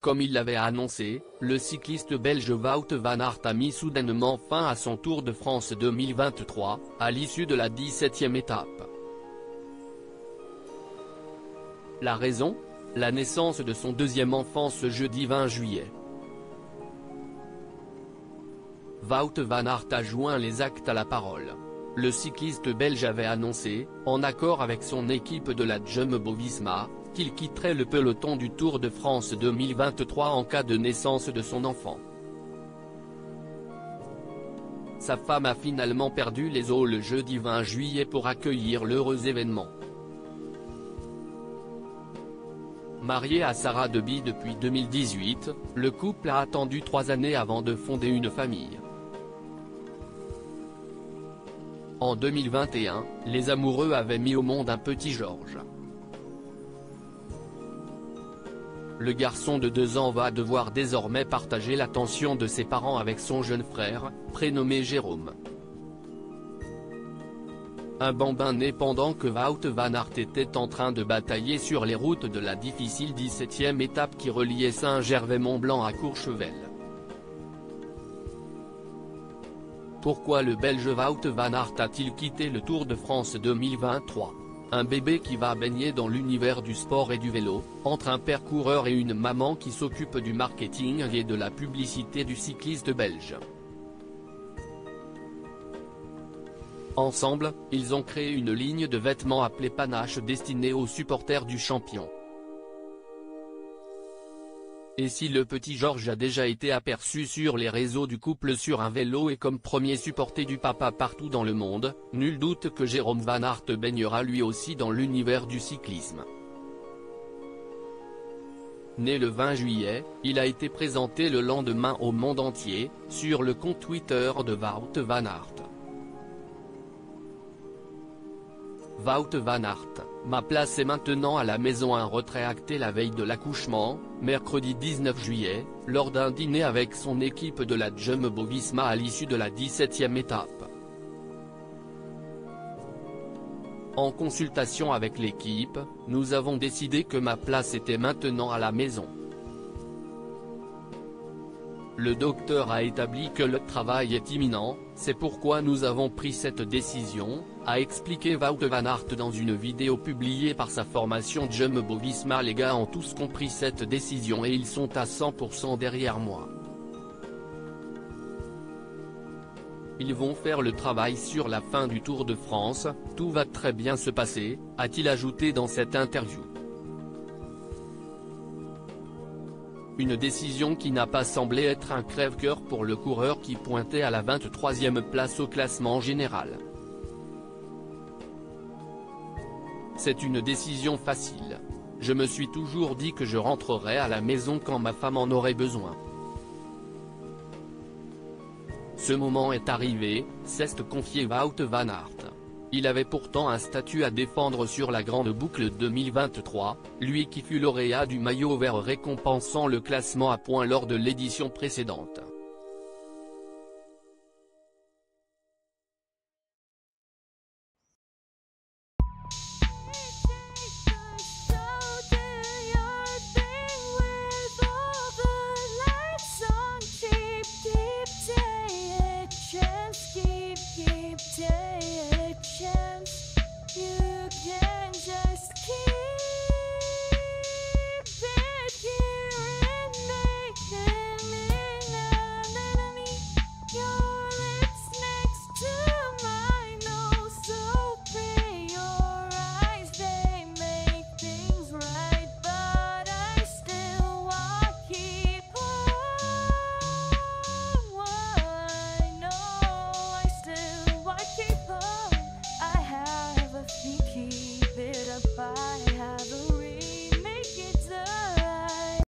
Comme il l'avait annoncé, le cycliste belge Wout van Aert a mis soudainement fin à son Tour de France 2023, à l'issue de la 17e étape. La raison ? La naissance de son deuxième enfant ce jeudi 20 juillet. Wout van Aert a joint les actes à la parole. Le cycliste belge avait annoncé, en accord avec son équipe de la Jumbo-Visma, qu'il quitterait le peloton du Tour de France 2023 en cas de naissance de son enfant. Sa femme a finalement perdu les os le jeudi 20 juillet pour accueillir l'heureux événement. Marié à Sarah Deby depuis 2018, le couple a attendu 3 années avant de fonder une famille. En 2021, les amoureux avaient mis au monde un petit Georges. Le garçon de 2 ans va devoir désormais partager l'attention de ses parents avec son jeune frère, prénommé Jérôme. Un bambin né pendant que Wout van Aert était en train de batailler sur les routes de la difficile 17e étape qui reliait Saint-Gervais-Mont-Blanc à Courchevel. Pourquoi le Belge Wout van Aert a-t-il quitté le Tour de France 2023 ? Un bébé qui va baigner dans l'univers du sport et du vélo, entre un père coureur et une maman qui s'occupe du marketing et de la publicité du cycliste belge. Ensemble, ils ont créé une ligne de vêtements appelée Panache destinée aux supporters du champion. Et si le petit Georges a déjà été aperçu sur les réseaux du couple sur un vélo et comme premier supporter du papa partout dans le monde, nul doute que Jérôme van Aert baignera lui aussi dans l'univers du cyclisme. Né le 20 juillet, il a été présenté le lendemain au monde entier, sur le compte Twitter de Wout van Aert. Wout van Aert, ma place est maintenant à la maison. Un retrait acté la veille de l'accouchement, mercredi 19 juillet, lors d'un dîner avec son équipe de la Jumbo-Visma à l'issue de la 17e étape. En consultation avec l'équipe, nous avons décidé que ma place était maintenant à la maison. Le docteur a établi que le travail est imminent, c'est pourquoi nous avons pris cette décision, a expliqué Wout van Aert dans une vidéo publiée par sa formation Jumbo-Visma. Les gars ont tous compris cette décision et ils sont à 100% derrière moi. Ils vont faire le travail sur la fin du Tour de France, tout va très bien se passer, a-t-il ajouté dans cette interview. Une décision qui n'a pas semblé être un crève-cœur pour le coureur qui pointait à la 23e place au classement général. C'est une décision facile. Je me suis toujours dit que je rentrerais à la maison quand ma femme en aurait besoin. Ce moment est arrivé, s'est confié Wout van Aert. Il avait pourtant un statut à défendre sur la Grande Boucle 2023, lui qui fut lauréat du maillot vert récompensant le classement à points lors de l'édition précédente. You